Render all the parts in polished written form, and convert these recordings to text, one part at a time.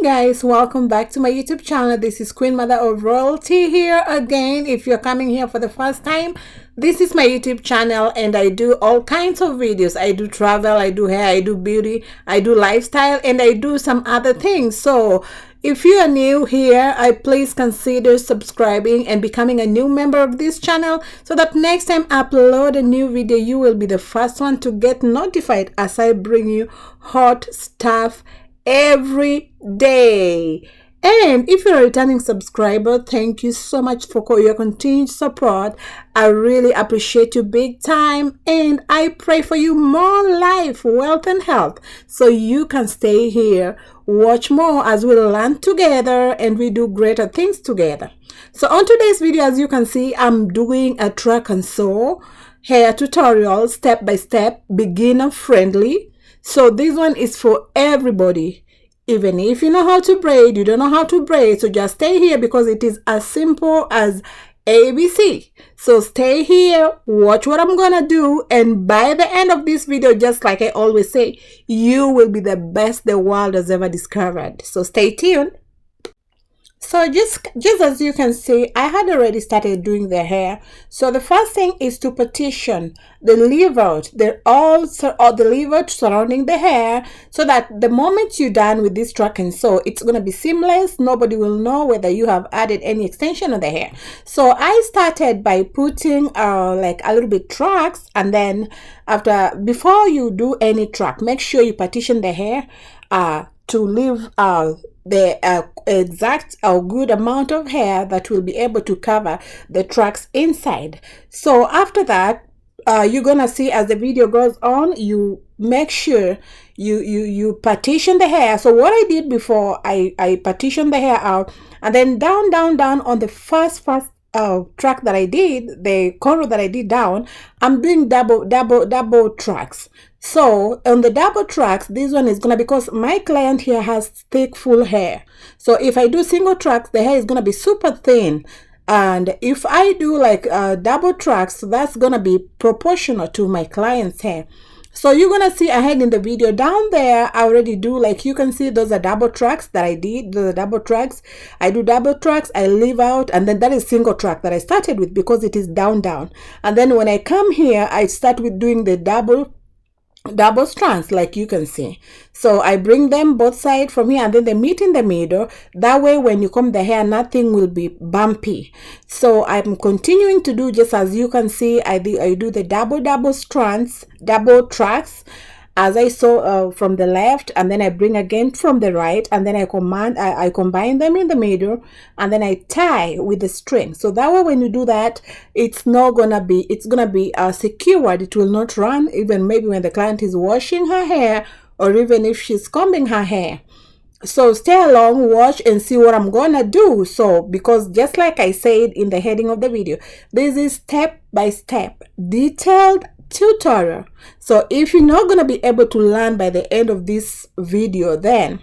guys, welcome back to my YouTube channel. This is Queen Mother of Royalty here again. If you're coming here for the first time, this is my YouTube channel and I do all kinds of videos. I do travel, I do hair, I do beauty, I do lifestyle, and I do some other things. So if you are new here, please consider subscribing and becoming a new member of this channel so that next time I upload a new video, you will be the first one to get notified as I bring you hot stuff every day. And if you're a returning subscriber, thank you so much for your continued support. I really appreciate you big time, and I pray for you more life, wealth, and health so you can stay here, watch more as we learn together and we do greater things together. So on today's video, as you can see, I'm doing a track and sew hair tutorial, step by step, beginner friendly. So this one is for everybody. Even if you know how to braid, you don't know how to braid, so just stay here because it is as simple as ABC. So stay here, watch what I'm gonna do, and by the end of this video, just like I always say, you will be the best the world has ever discovered. So stay tuned. So just as you can see, I had already started doing the hair. So the first thing is to partition the lever. They're all the lever surrounding the hair, so that the moment you're done with this track and sew, it's going to be seamless. Nobody will know whether you have added any extension on the hair. So I started by putting like a little bit tracks, and then before you do any track, make sure you partition the hair to leave the exact or good amount of hair that will be able to cover the tracks inside. So after that, you're gonna see as the video goes on, you make sure you partition the hair. So what I did before, I partitioned the hair out, and then down on the first track that I did, the corner that I did down, I'm doing double tracks. So on the double tracks, this one is gonna, because my client here has thick full hair, so if I do single tracks, the hair is gonna be super thin, and if I do like double tracks, that's gonna be proportional to my client's hair. So you're gonna see ahead in the video down there, I already do, like you can see, those are double tracks that I did. Those are double tracks. I do double tracks, I leave out, and then that is single track that I started with because it is down. And then when I come here, I start with doing the double strands, like you can see. So I bring them both sides from here, and then they meet in the middle. That way when you comb the hair, nothing will be bumpy. So I'm continuing to do, just as you can see, I do the double strands, double tracks, as I saw from the left, and then I bring again from the right, and then I combine them in the middle, and then I tie with the string. So that way when you do that, it's gonna be secured. It will not run, even maybe when the client is washing her hair, or even if she's combing her hair. So stay along, watch and see what I'm gonna do. So because just like I said in the heading of the video, this is step by step, detailed tutorial. So if you're not going to be able to learn by the end of this video, then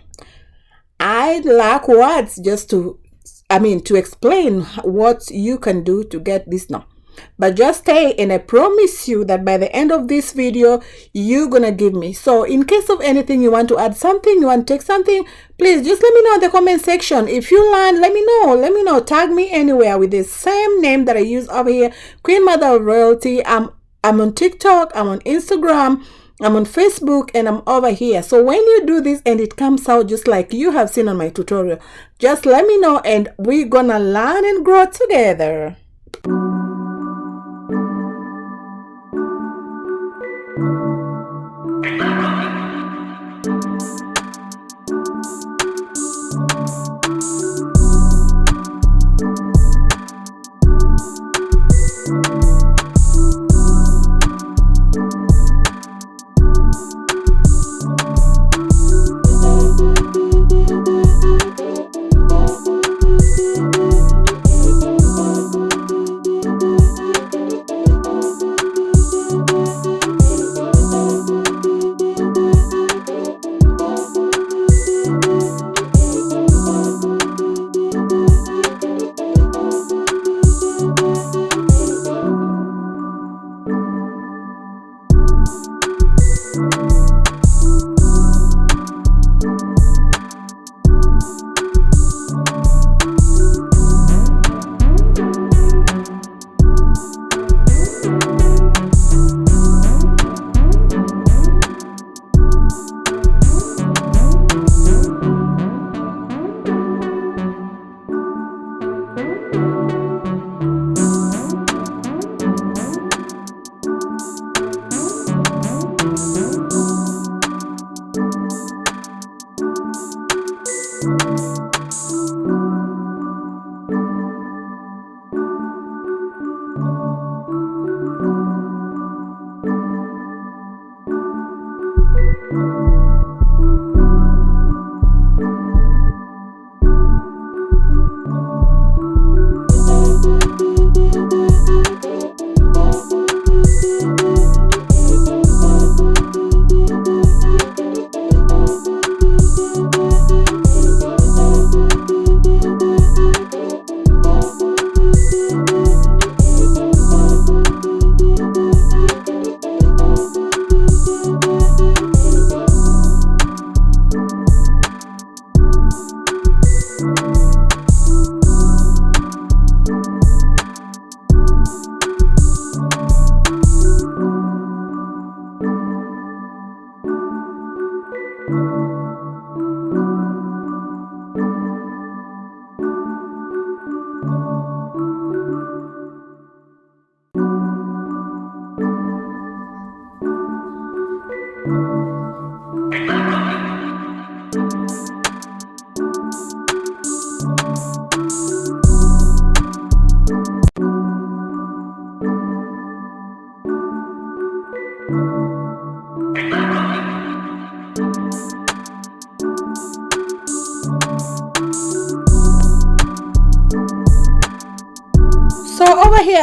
I lack words just to explain what you can do to get this now. But just stay, and I promise you that by the end of this video, you're gonna give me. So in case of anything, you want to add something, you want to take something, please just let me know in the comment section. If you learn, let me know, tag me anywhere with the same name that I use over here, Queen Mother of Royalty. I'm on TikTok, I'm on Instagram, I'm on Facebook, and I'm over here. So when you do this and it comes out just like you have seen on my tutorial, just let me know and we're gonna learn and grow together.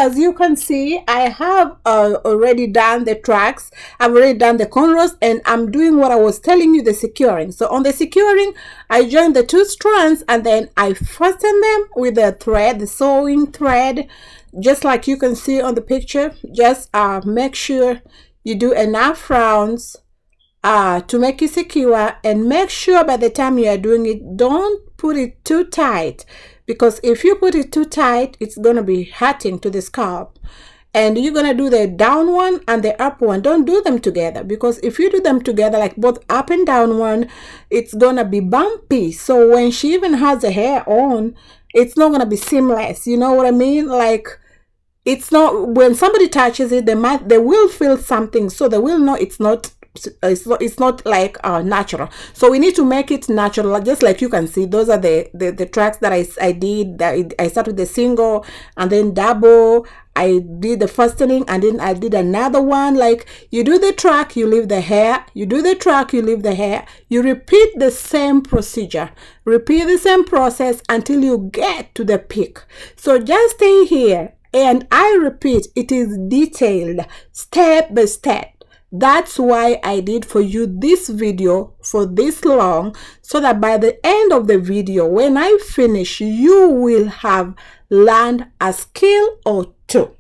as you can see, I have already done the tracks. I've already done the cornrows, and I'm doing what I was telling you, the securing. So on the securing, I join the 2 strands and then I fasten them with the thread, the sewing thread, just like you can see on the picture. Just make sure you do enough rounds to make it secure, and make sure by the time you are doing it, don't put it too tight, because if you put it too tight, it's gonna be hurting to the scalp. And you're gonna do the down one and the up one. Don't do them together, because if you do them together, like both up and down one, it's gonna be bumpy. So when she even has the hair on, it's not gonna be seamless. You know what I mean? Like, it's not, when somebody touches it, they will feel something, so they will know it's not like natural. So we need to make it natural. Just like you can see, those are the tracks that I did. That I started with the single and then double. I did the fastening and then I did another one. Like, you do the track, you leave the hair, you do the track, you leave the hair, you repeat the same procedure, repeat the same process until you get to the peak. So just stay here, and I repeat, it is detailed step by step. That's why I did for you this video for this long, so that by the end of the video, when I finish, you will have learned a skill or two.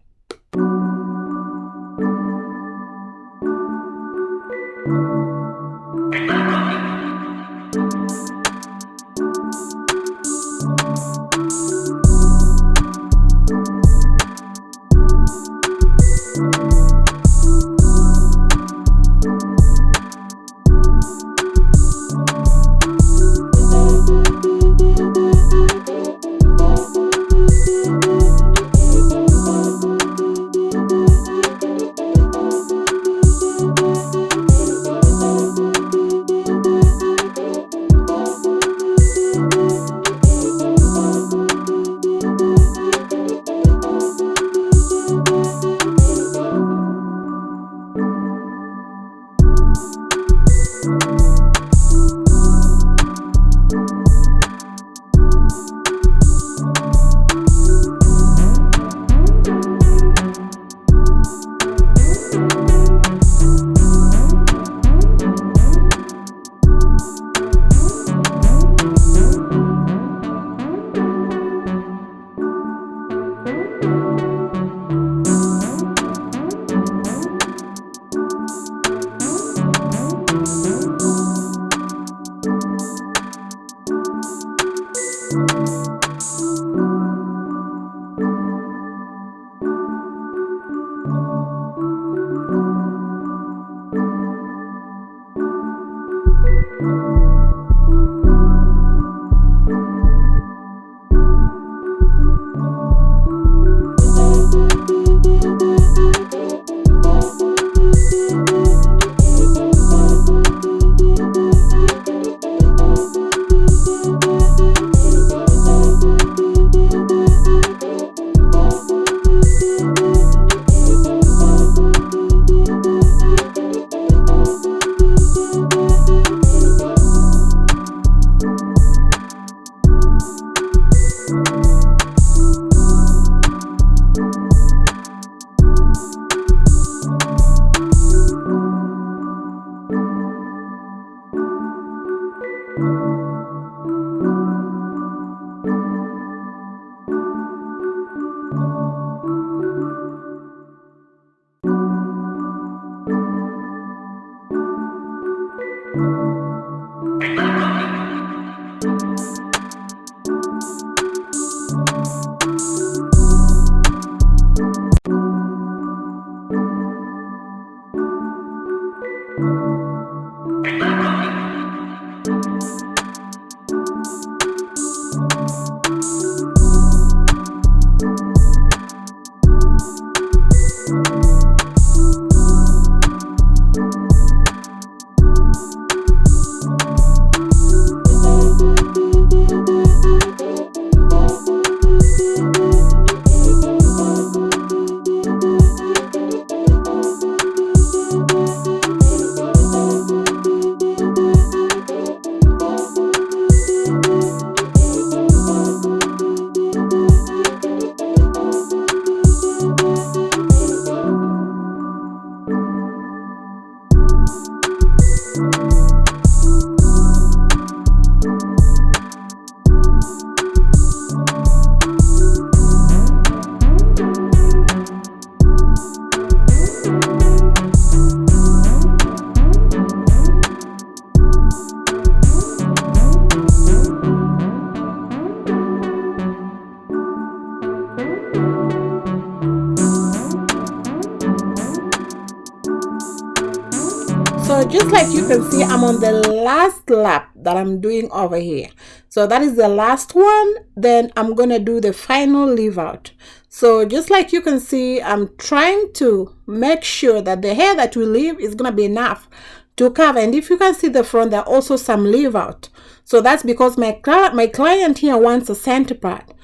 So just like you can see, I'm on the last lap that I'm doing over here. So that is the last one. Then I'm gonna do the final leave out. So just like you can see, I'm trying to make sure that the hair that we leave is gonna be enough to cover. And if you can see the front, there are also some leave out. So that's because my client here wants a center part.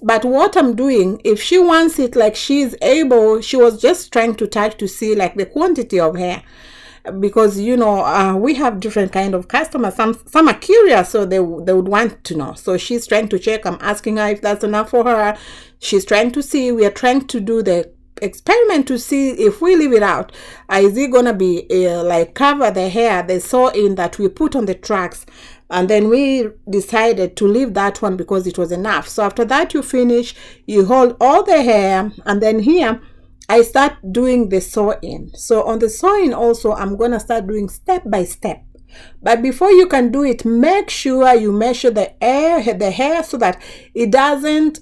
But what I'm doing, if she wants it like she's able, she was just trying to touch to see like the quantity of hair, because you know we have different kind of customers. Some are curious, so they would want to know. So she's trying to check. I'm asking her if that's enough for her. She's trying to see. We are trying to do the experiment to see if we leave it out, is it gonna be like cover the hair, the sew-in that we put on the tracks. And then we decided to leave that one because it was enough. So after that, you finish, you hold all the hair, and then here I start doing the sew-in. So on the sew-in also, I'm gonna start doing step by step. But before you can do it, make sure you measure the hair so that it doesn't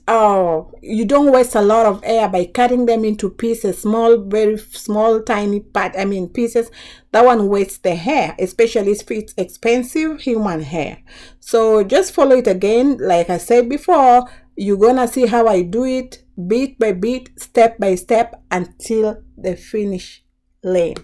you don't waste a lot of hair by cutting them into pieces, small, very small, tiny pieces. That one wastes the hair, especially if it's expensive human hair. So just follow it again. Like I said before, you're gonna see how I do it bit by bit, step by step, until the finish lane.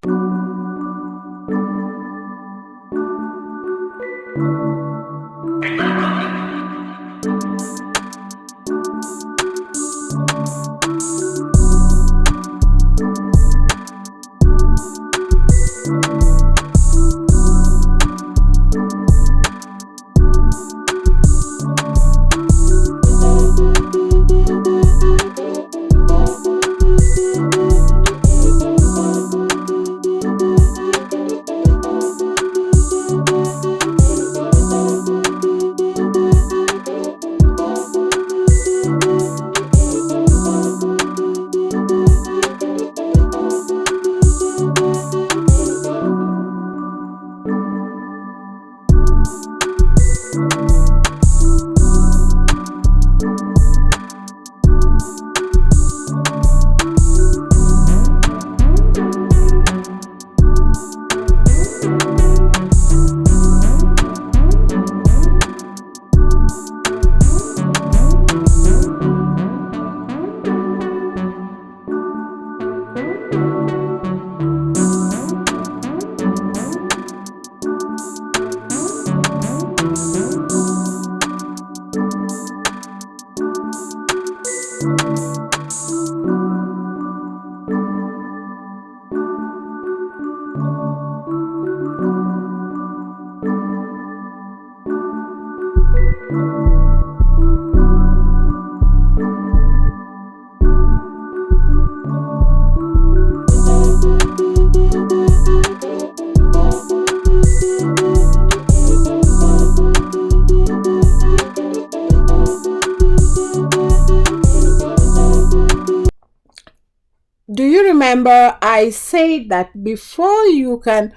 Do you remember I said that before you can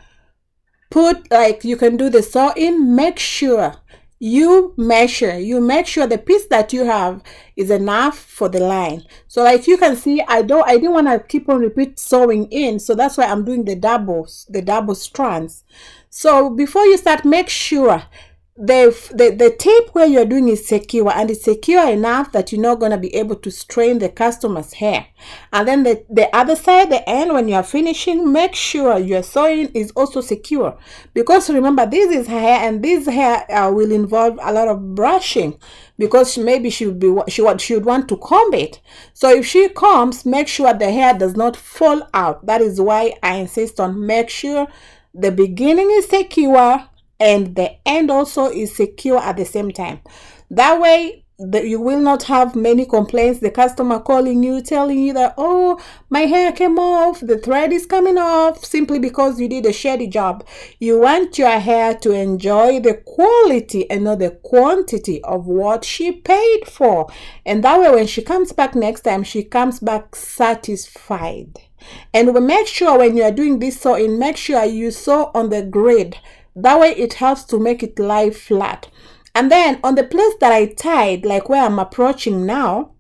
put, like, you can do the sew-in, make sure you measure, make sure the piece that you have is enough for the line. So like you can see, I didn't want to keep on repeat sewing in, so that's why I'm doing the double strands. So before you start, make sure the tape where you're doing is secure, and it's secure enough that you're not going to be able to strain the customer's hair. And then the other side, the end, when you're finishing, make sure your sewing is also secure, because remember, this is hair, and this hair will involve a lot of brushing, because maybe she would want to comb it. So if she combs, make sure the hair does not fall out. That is why I insist on make sure the beginning is secure and the end also is secure at the same time. That way you will not have many complaints, the customer calling you, telling you that, oh, my hair came off, the thread is coming off, simply because you did a shady job. You want your hair to enjoy the quality and not the quantity of what she paid for. And that way, when she comes back next time, she comes back satisfied. And we make sure when you are doing this sewing, make sure you sew on the grid. That way it helps to make it lie flat. And then on the place that I tied, like where I'm approaching now,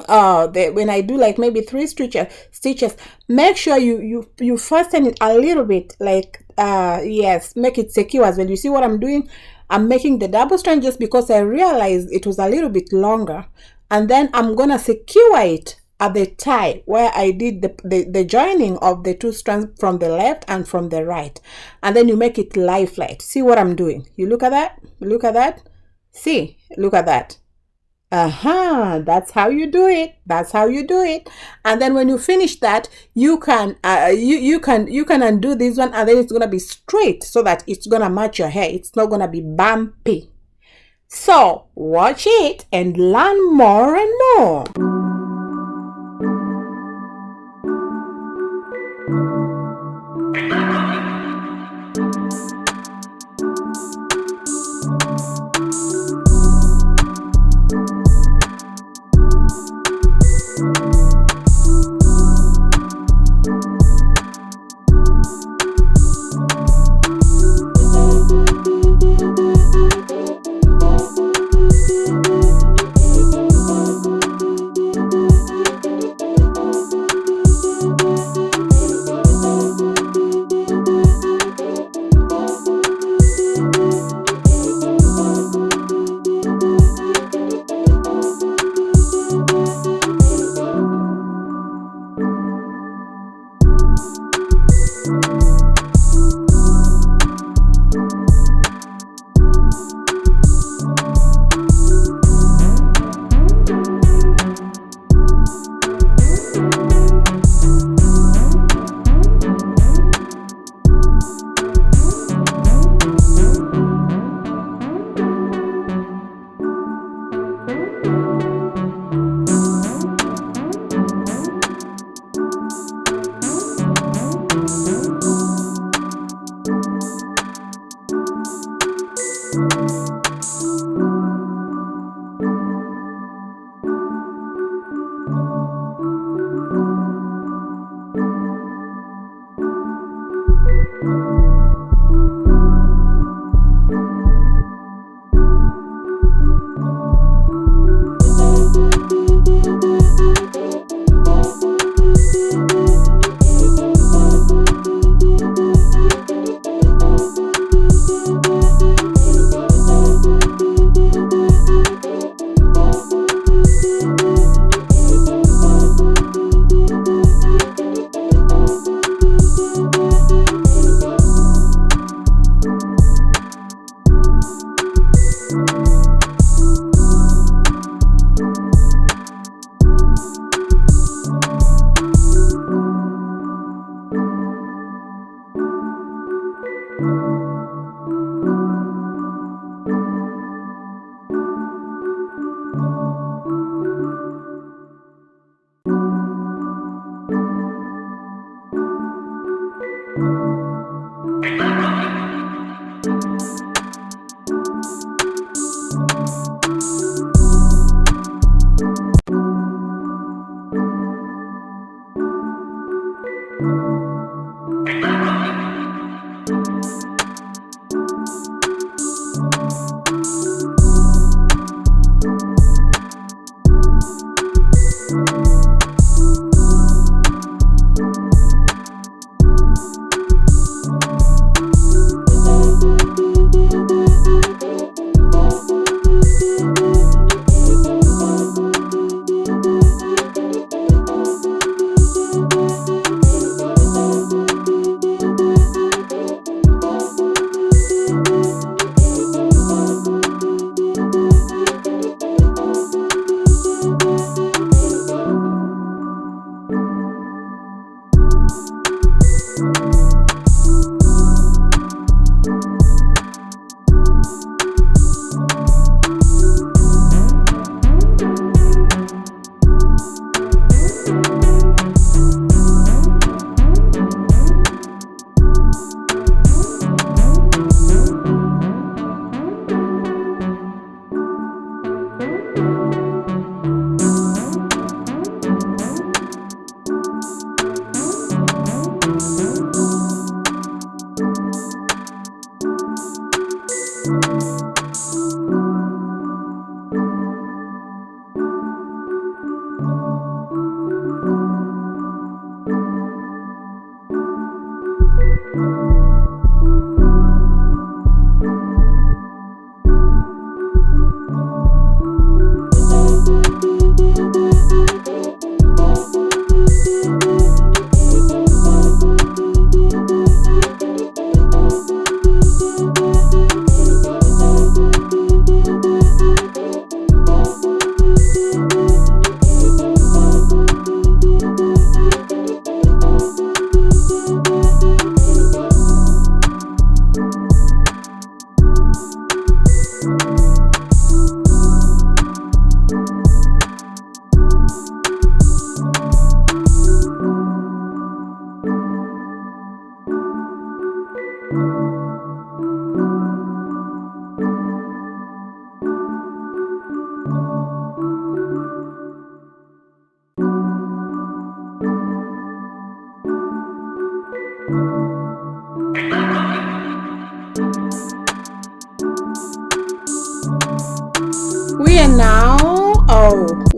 when I do like maybe three stitches, make sure you fasten it a little bit, like yes, make it secure as well. You see what I'm doing? I'm making the double strand just because I realized it was a little bit longer, and then I'm gonna secure it at the tie where I did the joining of the two strands from the left and from the right, and then you make it lie flat. See what I'm doing? You look at that, look at that, see, look at that. That's how you do it. That's how you do it. And then when you finish that, you can you can undo this one, and then it's gonna be straight so that it's gonna match your hair. It's not gonna be bumpy. So watch it and learn more and more.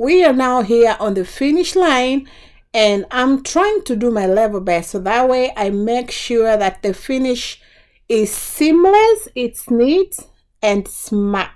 we are now here on the finish line, and I'm trying to do my level best so that way I make sure that the finish is seamless, it's neat and smart.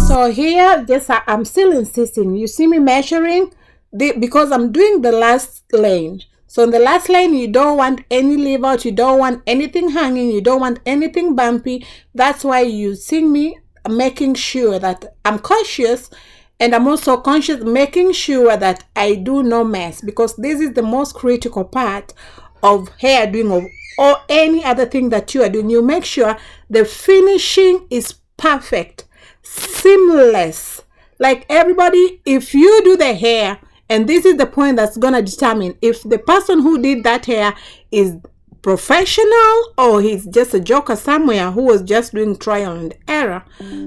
So here, this I'm still insisting. You see me measuring because I'm doing the last lane. So in the last lane, you don't want any leave out, you don't want anything hanging, you don't want anything bumpy. That's why you see me making sure that I'm cautious, and I'm also conscious making sure that I do no mess, because this is the most critical part of hair doing or any other thing that you are doing. You make sure the finishing is perfect, seamless. Like everybody, if you do the hair, and this is the point that's gonna determine if the person who did that hair is professional or he's just a joker somewhere who was just doing trial and error.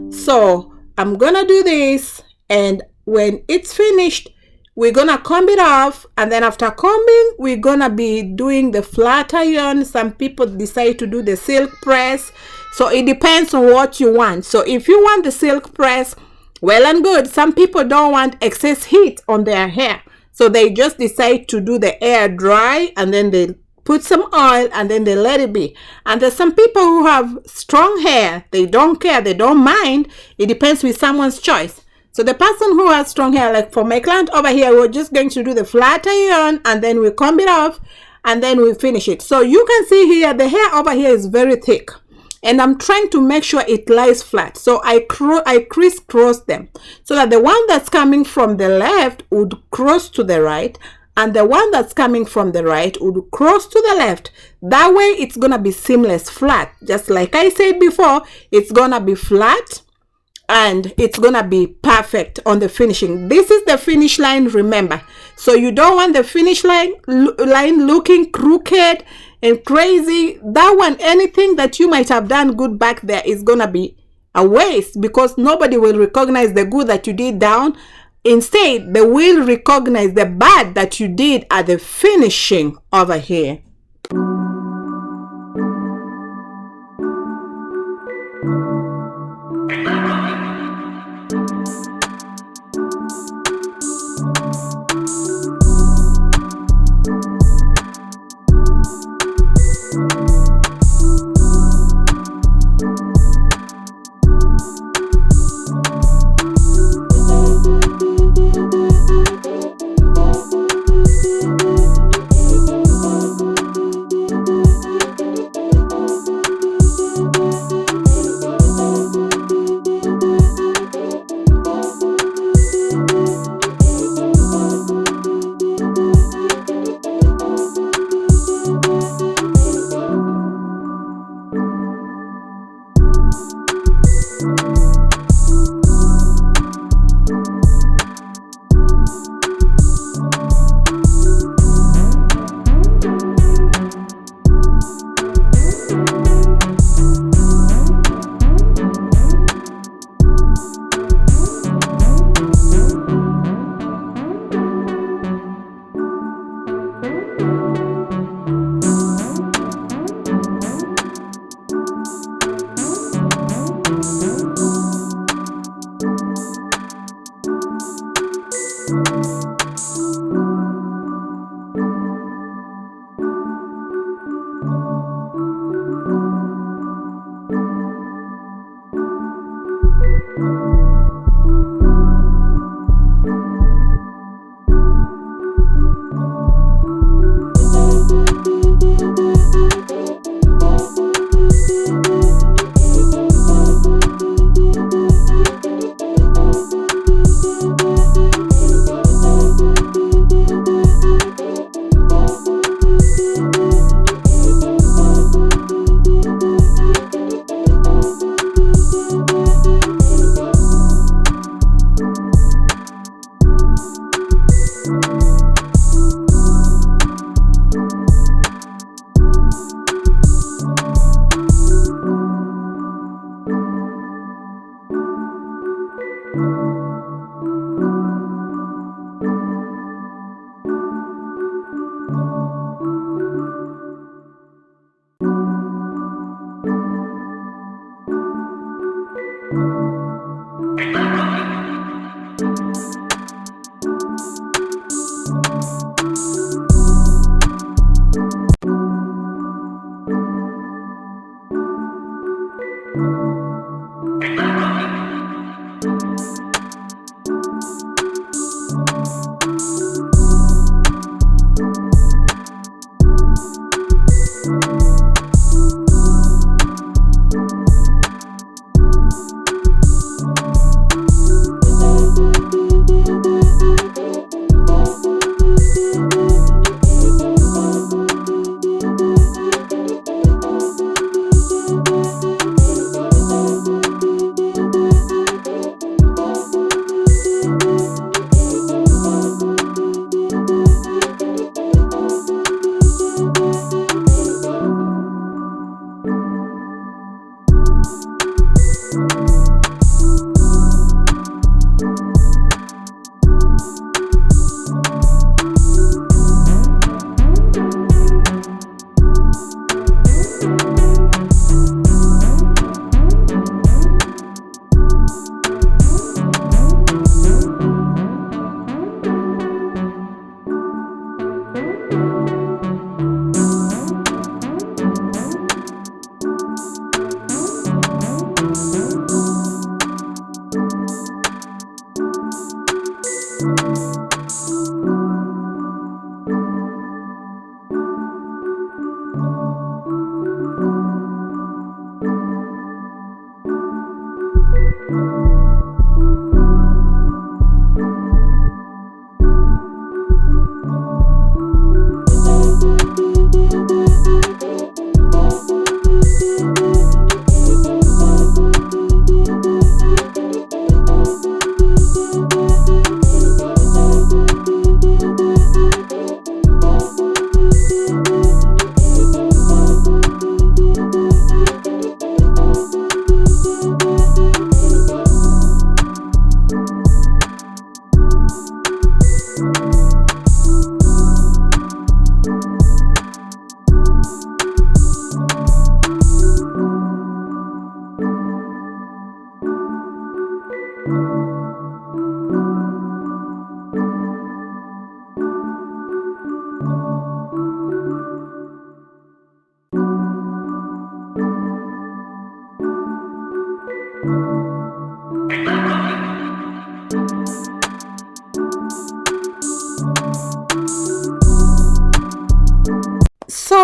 So I'm gonna do this, and when it's finished, we're gonna comb it off, and then after combing, we're gonna be doing the flat iron. Some people decide to do the silk press, so it depends on what you want. So if you want the silk press, well and good. Some people don't want excess heat on their hair, so they just decide to do the air dry, and then they put some oil and then they let it be. And there's some people who have strong hair, they don't care, they don't mind. It depends with someone's choice. So the person who has strong hair, like for my client over here, we're just going to do the flat iron, and then we comb it off, and then we finish it. So you can see here, the hair over here is very thick, and I'm trying to make sure it lies flat. So I crisscross them so that the one that's coming from the left would cross to the right, and the one that's coming from the right would cross to the left. That way it's gonna be seamless, flat. Just like I said before, it's gonna be flat and it's gonna be perfect on the finishing. This is the finish line, remember. So you don't want the finish line looking crooked and crazy. That one, anything that you might have done good back there is gonna be a waste, because nobody will recognize the good that you did down. Instead, they will recognize the bad that you did at the finishing over here.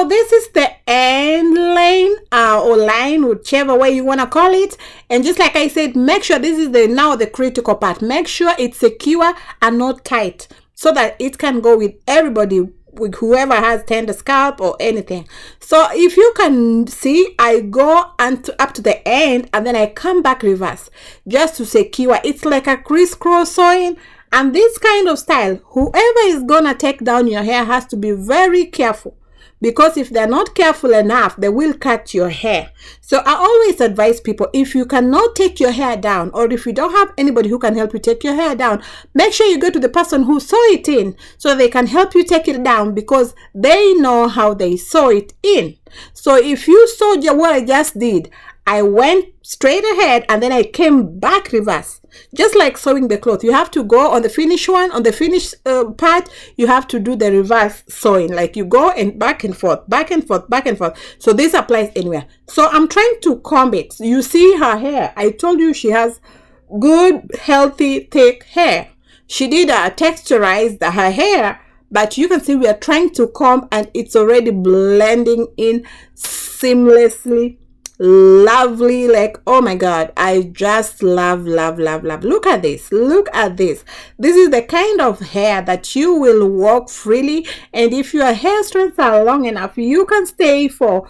this is the end lane or line, whichever way you want to call it. And just like I said, make sure this is now the critical part. Make sure it's secure and not tight, so that it can go with everybody, with whoever has tender scalp or anything. So if you can see, I go up to the end and then I come back reverse just to secure. It's like a crisscross sewing. And this kind of style, whoever is gonna take down your hair has to be very careful, because if they're not careful enough, they will cut your hair. So I always advise people, if you cannot take your hair down, or if you don't have anybody who can help you take your hair down, make sure you go to the person who sew it in, so they can help you take it down, because they know how they sew it in. So if you saw what I just did, I went straight ahead and then I came back reverse. Just like sewing the cloth, you have to go on the finished one, on the finished part, you have to do the reverse sewing. Like you go and back and forth, back and forth, back and forth. So this applies anywhere. So I'm trying to comb it. You see her hair. I told you she has good, healthy, thick hair. She did texturize her hair, but you can see we are trying to comb and it's already blending in seamlessly. Lovely. Like, oh my god, I just love. Look at this, look at this. This is the kind of hair that you will walk freely, and if your hair strands are long enough, you can stay for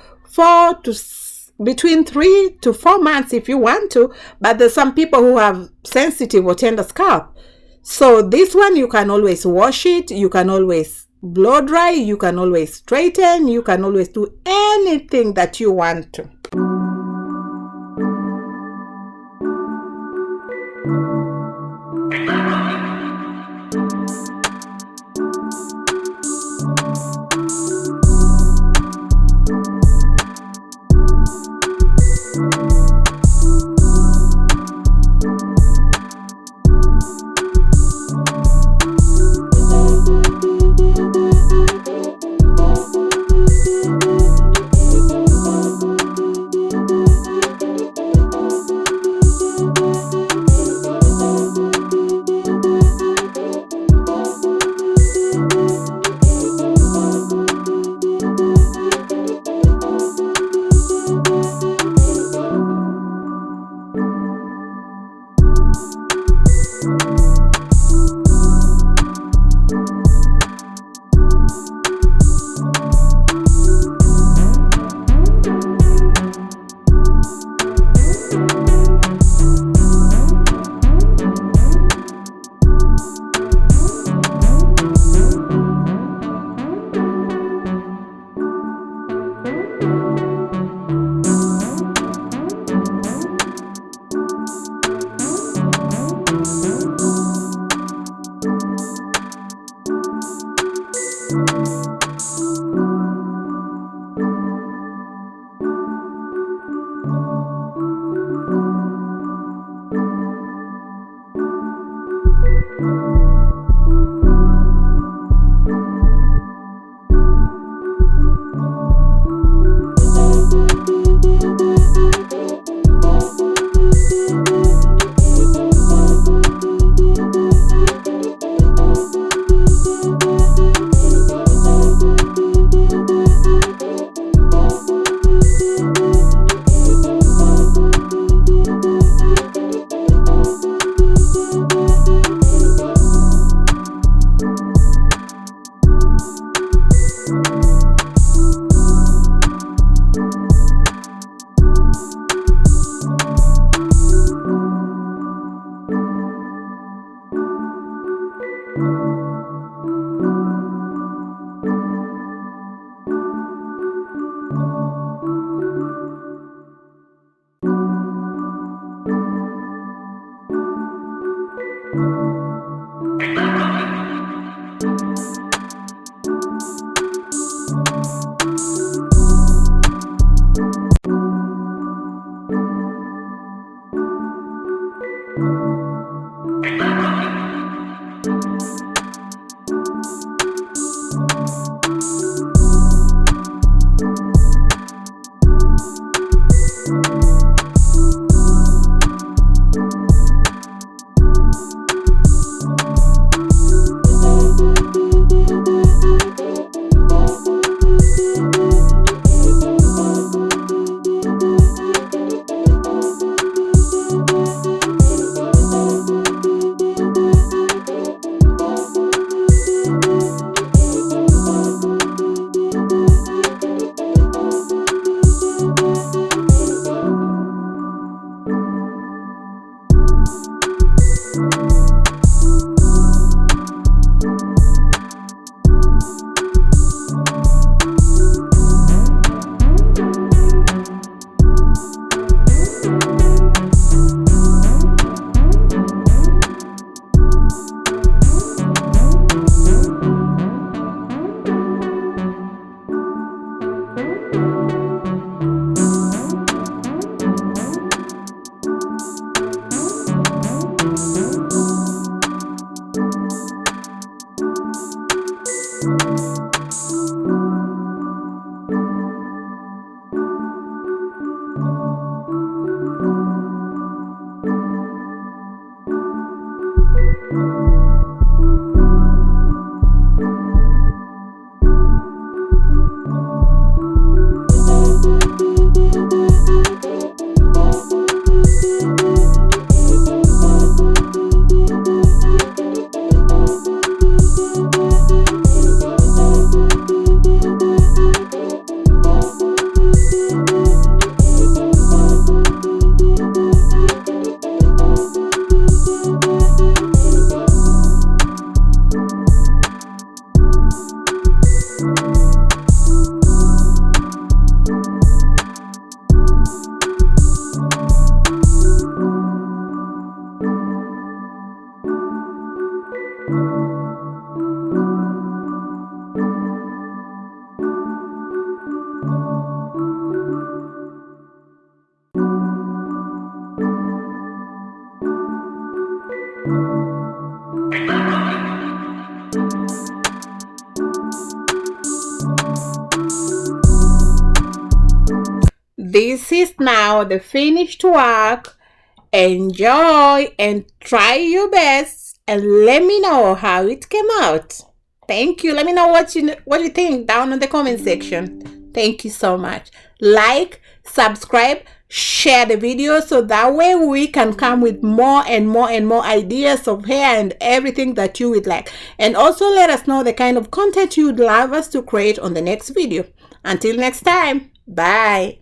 between 3 to 4 months if you want to. But there's some people who have sensitive or tender scalp, so this one you can always wash it, you can always blow dry, you can always straighten, you can always do anything that you want to. this is now the finished work. Enjoy and try your best and let me know how it came out. Thank you. Let me know what you think down in the comment section. Thank you so much. Like, subscribe, share the video so that way we can come with more and more and more ideas of hair and everything that you would like. And also let us know the kind of content you would love us to create on the next video. Until next time, bye.